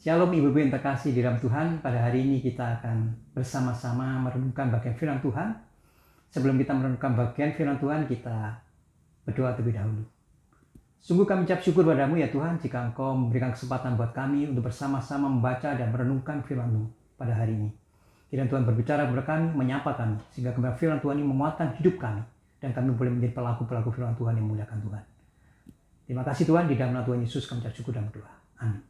Shalom ibu-ibu yang terkasih di dalam Tuhan. Pada hari ini kita akan bersama-sama merenungkan bagian firman Tuhan. Sebelum kita merenungkan bagian firman Tuhan, kita berdoa terlebih dahulu. Sungguh kami ucap syukur padamu ya Tuhan, jika Engkau memberikan kesempatan buat kami untuk bersama-sama membaca dan merenungkan firman-Mu pada hari ini. Kiranya Tuhan berbicara kepada kami, menyapa kami, sehingga kebenaran firman Tuhan ini menguatkan hidup kami, dan kami boleh menjadi pelaku-pelaku firman Tuhan yang memuliakan Tuhan. Terima kasih Tuhan, di dalam nama Tuhan Yesus kami ucap syukur dan berdoa. Amin.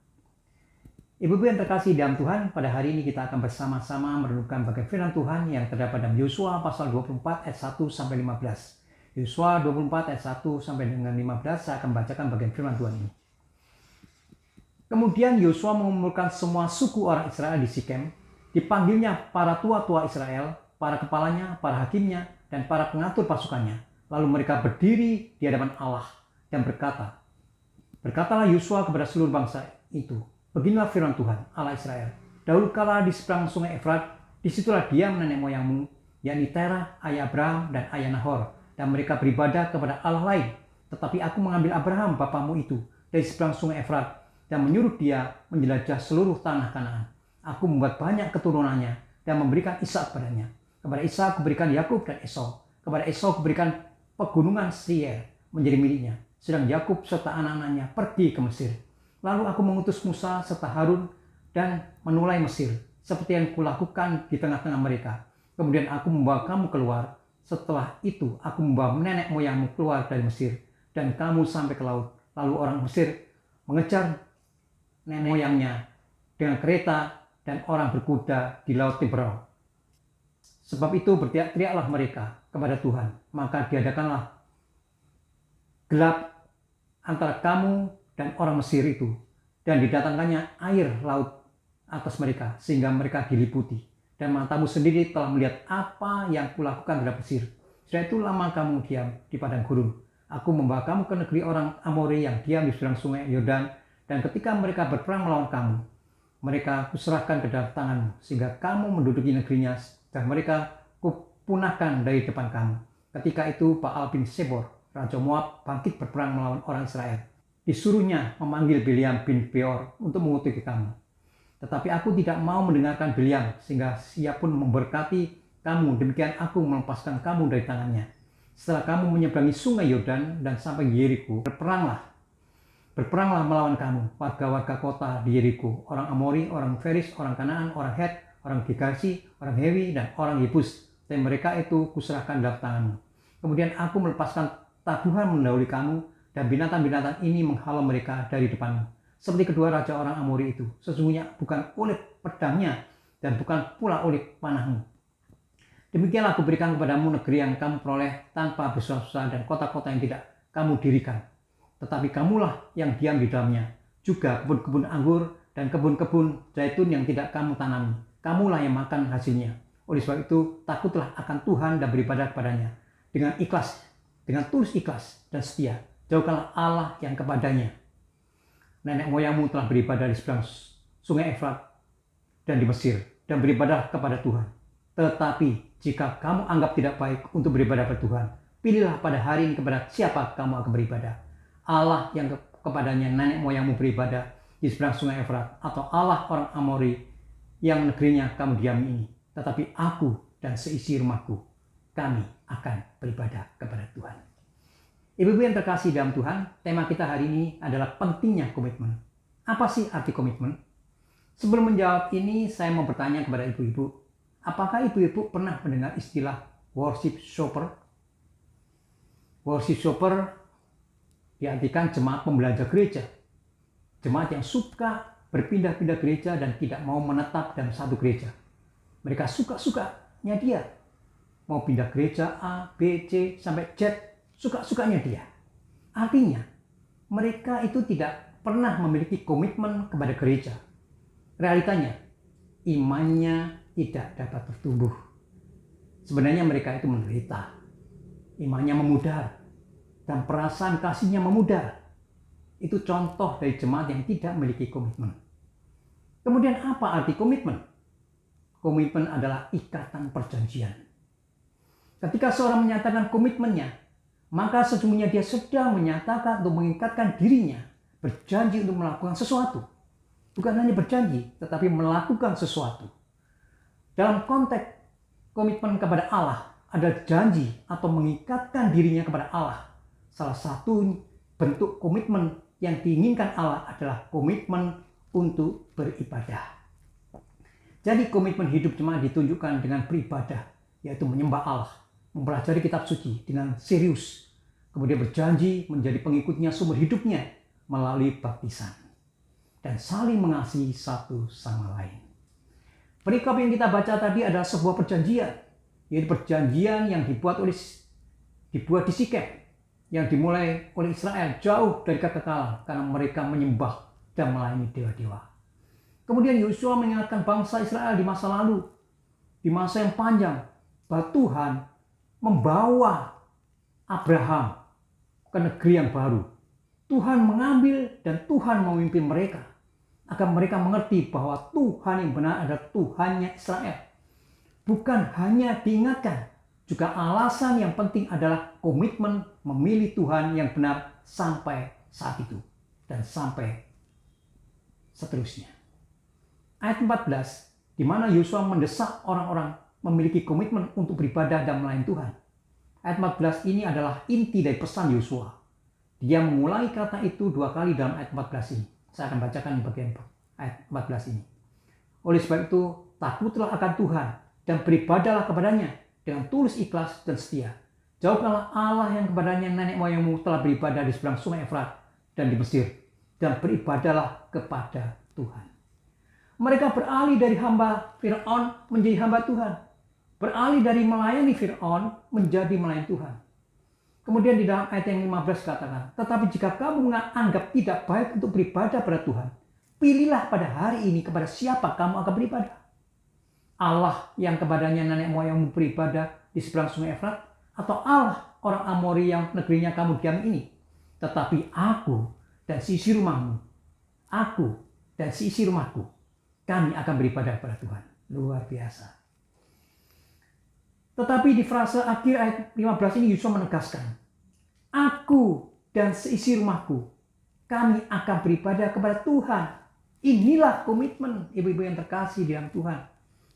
Ibu-ibu yang terkasih dalam Tuhan, pada hari ini kita akan bersama-sama merenungkan bagian firman Tuhan yang terdapat dalam Yosua pasal 24 ayat 1 sampai 15. Yosua 24 ayat 1 sampai dengan 15, saya akan bacakan bagian firman Tuhan ini. Kemudian Yosua mengumpulkan semua suku orang Israel di Sikem, dipanggilnya para tua-tua Israel, para kepalanya, para hakimnya, dan para pengatur pasukannya. Lalu mereka berdiri di hadapan Allah dan berkatalah Yosua kepada seluruh bangsa itu, beginilah firman Tuhan, Allah Israel. Dahulu kala di seberang sungai Efrat, disitulah diam nenek moyangmu, yakni Terah, ayah Abraham, dan ayah Nahor. Dan mereka beribadah kepada Allah lain. Tetapi aku mengambil Abraham, bapamu itu, dari seberang sungai Efrat, dan menyuruh dia menjelajah seluruh tanah Kanaan. Aku membuat banyak keturunannya, dan memberikan Ishak kepadanya. Kepada Ishak kuberikan Yakub dan Esau. Kepada Esau kuberikan pegunungan Seir menjadi miliknya. Sedang Yakub serta anak-anaknya pergi ke Mesir. Lalu aku mengutus Musa serta Harun dan menulai Mesir, seperti yang kulakukan di tengah-tengah mereka. Kemudian aku membawa kamu keluar. Setelah itu aku membawa nenek moyangmu keluar dari Mesir, dan kamu sampai ke laut. Lalu orang Mesir mengejar nenek moyangnya dengan kereta, dan orang berkuda di laut Tiberau. Sebab itu berteriak-teriaklah mereka kepada Tuhan, maka diadakanlah gelap antara kamu dan orang Mesir itu, dan didatangkannya air laut atas mereka, sehingga mereka diliputi. Dan matamu sendiri telah melihat apa yang kulakukan terhadap Mesir. Setelah itu lama kamu diam di padang gurun. Aku membawa kamu ke negeri orang Amori yang diam di seberang sungai Yordan, dan ketika mereka berperang melawan kamu, mereka kuserahkan ke dalam tanganmu, sehingga kamu menduduki negerinya, dan mereka kupunahkan dari depan kamu. Ketika itu Baal bin Sebor, raja Moab, bangkit berperang melawan orang Israel. Disuruhnya memanggil Bileam bin Beor untuk mengutuki kamu. Tetapi aku tidak mau mendengarkan Bileam, sehingga ia pun memberkati kamu. Demikian aku melepaskan kamu dari tangannya. Setelah kamu menyeberangi sungai Yordan dan sampai Yeriko, berperanglah melawan kamu, warga-warga kota di Yeriko, orang Amori, orang Feris, orang Kanaan, orang Het, orang Girgashi, orang Hewi, dan orang Yebus. Dan mereka itu kuserahkan dalam tanganmu. Kemudian aku melepaskan tabuhan mendahului kamu, dan binatang-binatang ini menghalau mereka dari depanmu. Seperti kedua raja orang Amori itu, sesungguhnya bukan oleh pedangnya dan bukan pula oleh panahmu. Demikianlah aku berikan kepadamu negeri yang kamu peroleh tanpa bersusah-susah dan kota-kota yang tidak kamu dirikan. Tetapi kamulah yang diam di dalamnya, juga kebun-kebun anggur dan kebun-kebun zaitun yang tidak kamu tanami. Kamulah yang makan hasilnya. Oleh sebab itu, takutlah akan Tuhan dan beribadah kepadanya dengan ikhlas, dengan tulus ikhlas dan setia. Jauhkanlah Allah yang kepadanya. Nenek moyangmu telah beribadah di seberang sungai Efrat dan di Mesir, dan beribadah kepada Tuhan. Tetapi jika kamu anggap tidak baik untuk beribadah kepada Tuhan, pilihlah pada hari ini kepada siapa kamu akan beribadah. Allah yang kepadanya nenek moyangmu beribadah di seberang sungai Efrat, atau Allah orang Amori yang negerinya kamu diami ini. Tetapi aku dan seisi rumahku, kami akan beribadah kepada Tuhan. Ibu-ibu yang terkasih dalam Tuhan, tema kita hari ini adalah pentingnya komitmen. Apa sih arti komitmen? Sebelum menjawab ini, saya mau bertanya kepada ibu-ibu, apakah ibu-ibu pernah mendengar istilah worship shopper? Worship shopper diartikan jemaat pembelanja gereja. Jemaat yang suka berpindah-pindah gereja dan tidak mau menetap dalam satu gereja. Mereka suka-sukanya dia. Mau pindah gereja A, B, C, sampai Z, suka-sukanya dia. Artinya, mereka itu tidak pernah memiliki komitmen kepada gereja. Realitanya, imannya tidak dapat bertumbuh. Sebenarnya mereka itu menderita. Imannya memudar, dan perasaan kasihnya memudar. Itu contoh dari jemaat yang tidak memiliki komitmen. Kemudian apa arti komitmen? Komitmen adalah ikatan perjanjian. Ketika seorang menyatakan komitmennya, maka sesungguhnya dia sedang menyatakan untuk mengikatkan dirinya, berjanji untuk melakukan sesuatu. bukan hanya berjanji, tetapi melakukan sesuatu. Dalam konteks komitmen kepada Allah, ada janji atau mengikatkan dirinya kepada Allah. Salah satu bentuk komitmen yang diinginkan Allah adalah komitmen untuk beribadah. Jadi komitmen hidup jemaat ditunjukkan dengan beribadah, yaitu menyembah Allah, mempelajari kitab suci dengan serius, kemudian berjanji menjadi pengikutnya seumur hidupnya melalui baptisan, dan saling mengasihi satu sama lain. Perikop yang kita baca tadi adalah sebuah perjanjian, yaitu perjanjian yang dibuat di Sikem, yang dimulai oleh Israel jauh dari kekekalan karena mereka menyembah dan melayani dewa-dewa. Kemudian Yosua mengingatkan bangsa Israel di masa lalu, di masa yang panjang, bahwa Tuhan membawa Abraham ke negeri yang baru. Tuhan mengambil dan Tuhan memimpin mereka, agar mereka mengerti bahwa Tuhan yang benar adalah Tuhannya Israel. Bukan hanya diingatkan, juga alasan yang penting adalah komitmen memilih Tuhan yang benar sampai saat itu dan sampai seterusnya. Ayat 14, di mana Yosua mendesak orang-orang memiliki komitmen untuk beribadah dan melayani Tuhan. Ayat 14 ini adalah inti dari pesan Yosua. Dia memulai kata itu 2 kali dalam ayat 14 ini. Saya akan bacakan bagian ayat 14 ini. Oleh sebab itu, takutlah akan Tuhan dan beribadahlah kepadanya dengan tulus ikhlas dan setia. Jauhkanlah Allah yang kepadanya nenek moyangmu telah beribadah di seberang sungai Efrat dan di Mesir, dan beribadahlah kepada Tuhan. Mereka beralih dari hamba Fir'aun menjadi hamba Tuhan. Beralih dari melayani Fir'aun menjadi melayani Tuhan. Kemudian di dalam ayat yang 15 katakan, tetapi jika kamu anggap tidak baik untuk beribadah pada Tuhan, pilihlah pada hari ini kepada siapa kamu akan beribadah. Allah yang kepadanya nenek moyangmu beribadah di seberang sungai Efrat, atau Allah orang Amori yang negerinya kamu diam ini. Tetapi aku dan seisi rumahku, kami akan beribadah kepada Tuhan. Luar biasa. Tetapi di frase akhir ayat 15 ini Yosua menegaskan, aku dan seisi rumahku, kami akan beribadah kepada Tuhan. Inilah komitmen ibu-ibu yang terkasih di dalam Tuhan.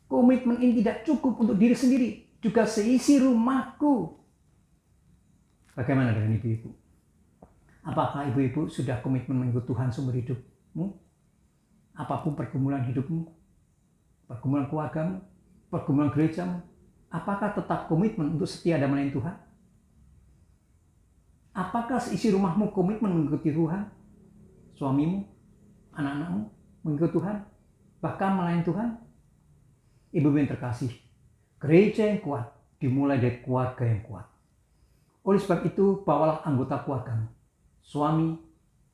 Komitmen ini tidak cukup untuk diri sendiri, juga seisi rumahku. Bagaimana dengan ibu-ibu? Apakah ibu-ibu sudah komitmen mengikut Tuhan seumur hidupmu? Apapun pergumulan hidupmu, pergumulan keluargamu, pergumulan gerejamu, apakah tetap komitmen untuk setia dan melayani Tuhan? Apakah seisi rumahmu komitmen mengikuti Tuhan? Suamimu, anak-anakmu mengikuti Tuhan, bahkan melayani Tuhan? Ibu yang terkasih, gereja yang kuat dimulai dari keluarga yang kuat. Oleh sebab itu, bawalah anggota keluargamu, suami,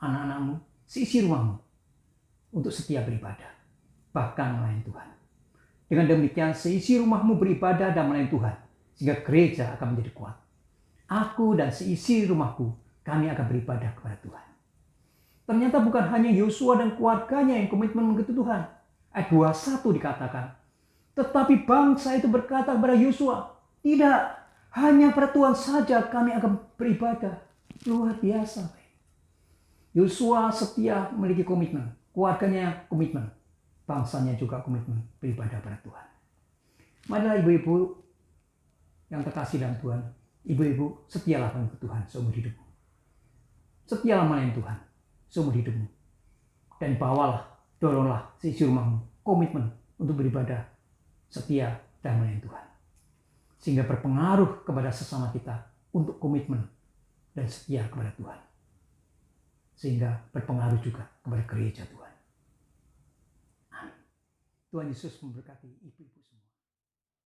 anak-anakmu, seisi rumahmu untuk setia beribadah, bahkan melayani Tuhan. Dengan demikian, seisi rumahmu beribadah dan melayani Tuhan, sehingga gereja akan menjadi kuat. Aku dan seisi rumahku, kami akan beribadah kepada Tuhan. Ternyata bukan hanya Yosua dan keluarganya yang komitmen mengikuti Tuhan. Ayat 21 dikatakan, tetapi bangsa itu berkata kepada Yosua, tidak, hanya pada Tuhan saja kami akan beribadah. Luar biasa. Yosua setia memiliki komitmen, keluarganya komitmen, bangsanya juga komitmen beribadah pada Tuhan. Marilah ibu-ibu yang terkasih dalam Tuhan, ibu-ibu setialah mengikut Tuhan seumur hidupmu. Setialah melayani Tuhan seumur hidupmu. Dan bawalah, doronglah seisi rumahmu komitmen untuk beribadah, setia dan melayani Tuhan. Sehingga berpengaruh kepada sesama kita untuk komitmen dan setia kepada Tuhan. Sehingga berpengaruh juga kepada gereja Tuhan. Amin. Tuhan Yesus memberkati ibu-ibu semua.